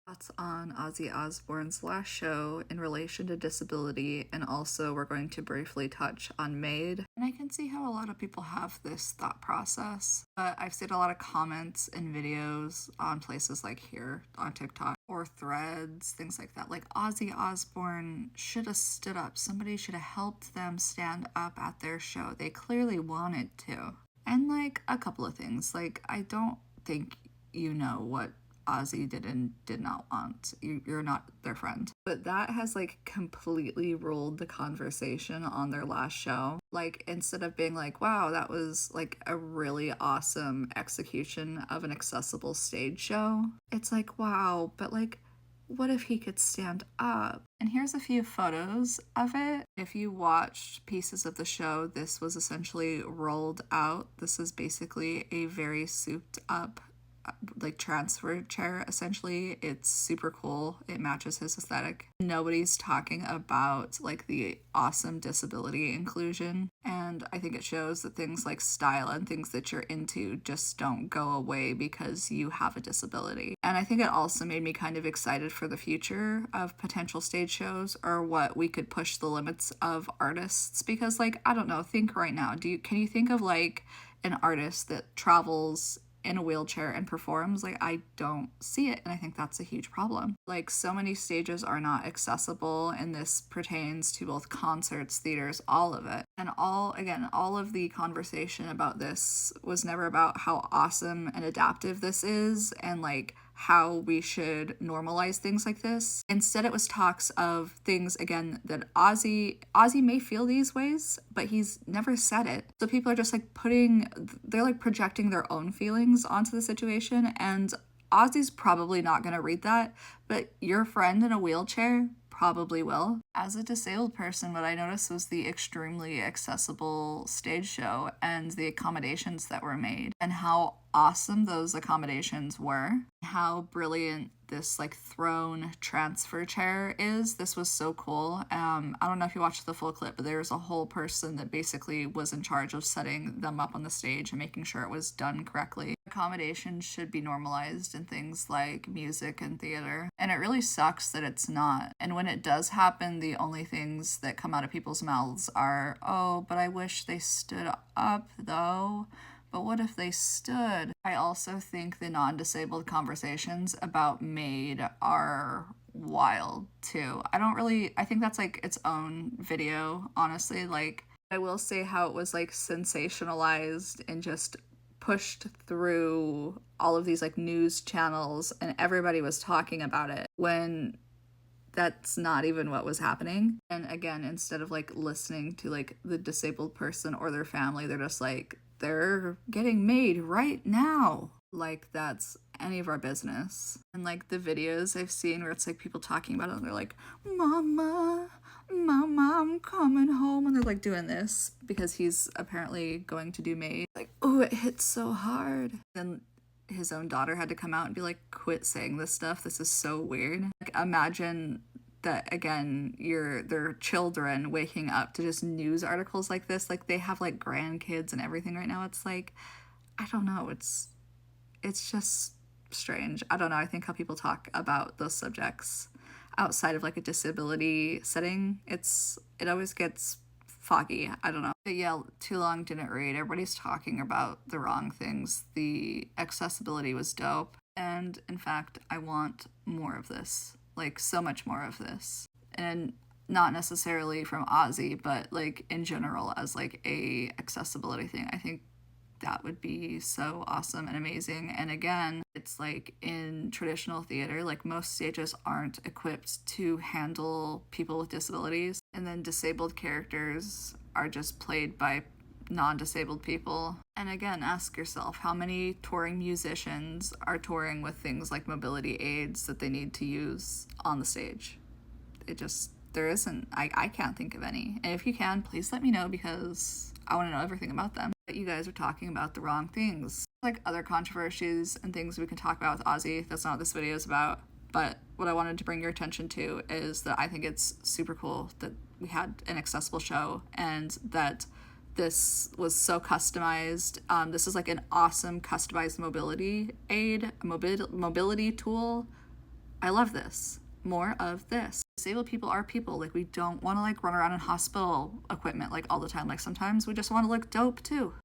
Thoughts on Ozzy Osbourne's last show in relation to disability, and also we're going to briefly touch on MAID. And I can see how a lot of people have this thought process, but I've seen a lot of comments and videos on places like here on TikTok or threads, things like that. Like, Ozzy Osbourne should have stood up. Somebody should have helped them stand up at their show. They clearly wanted to. And like a couple of things, like, I don't think you know what Ozzy did and did not want. You're not their friend. But that has like completely ruled the conversation on their last show. Like, instead of being like, wow, that was like a really awesome execution of an accessible stage show, it's like, wow, but like, what if he could stand up? And here's a few photos of it. If you watched pieces of the show, this was essentially rolled out. This is basically a very souped up like transfer chair. Essentially, it's super cool. It matches his aesthetic. Nobody's talking about like the awesome disability inclusion, and I think it shows that things like style and things that you're into just don't go away because you have a disability. And I think it also made me kind of excited for the future of potential stage shows, or what we could push the limits of artists, because like, I don't know, think right now, can you think of like an artist that travels in a wheelchair and performs? Like, I don't see it, and I think that's a huge problem. Like, so many stages are not accessible, and this pertains to both concerts, theaters, all of it. And all of the conversation about this was never about how awesome and adaptive this is and like how we should normalize things like this. Instead, it was talks of things, again, that Ozzy may feel these ways, but he's never said it. So people are just like they're like projecting their own feelings onto the situation, and Ozzy's probably not going to read that, but your friend in a wheelchair probably will. As a disabled person, what I noticed was the extremely accessible stage show and the accommodations that were made, and how awesome those accommodations were, how brilliant this like throne transfer chair is. This was so cool. I don't know if you watched the full clip, but there was a whole person that basically was in charge of setting them up on the stage and making sure it was done correctly. Accommodations should be normalized in things like music and theater, and it really sucks that it's not. And when it does happen, the only things that come out of people's mouths are, oh, but I wish they stood up though. But what if they stood? I also think the non-disabled conversations about MAID are wild too. I think that's like its own video, honestly. Like, I will say how it was like sensationalized and just pushed through all of these like news channels, and everybody was talking about it when that's not even what was happening. And again, instead of like listening to like the disabled person or their family, they're just like, they're getting made right now. Like, that's any of our business. And like the videos I've seen where it's like people talking about it and they're like, Mama, I'm coming home. And they're like doing this because he's apparently going to do MAID. Like, oh, it hits so hard. Then his own daughter had to come out and be like, quit saying this stuff. This is so weird. Like, imagine that, again, their children waking up to just news articles like this. Like, they have like grandkids and everything right now. It's like, I don't know, it's just strange. I don't know. I think how people talk about those subjects outside of like a disability setting, it always gets foggy. I don't know. But yeah, too long didn't read. Everybody's talking about the wrong things. The accessibility was dope, and in fact, I want more of this. Like, so much more of this. And not necessarily from Ozzy, but like in general as like a accessibility thing. I think that would be so awesome and amazing. And again, it's like in traditional theater, like most stages aren't equipped to handle people with disabilities, and then disabled characters are just played by non-disabled people. And again, ask yourself, how many touring musicians are touring with things like mobility aids that they need to use on the stage? There isn't. I can't think of any. And if you can, please let me know, because I want to know everything about them. But you guys are talking about the wrong things. Like other controversies and things we can talk about with Ozzy, that's not what this video is about. But what I wanted to bring your attention to is that I think it's super cool that we had an accessible show, and that this was so customized. This is like an awesome customized mobility aid, mobility tool I love this. More of this. Disabled people are people. Like, we don't want to like run around in hospital equipment like all the time. Like, sometimes we just want to look dope too.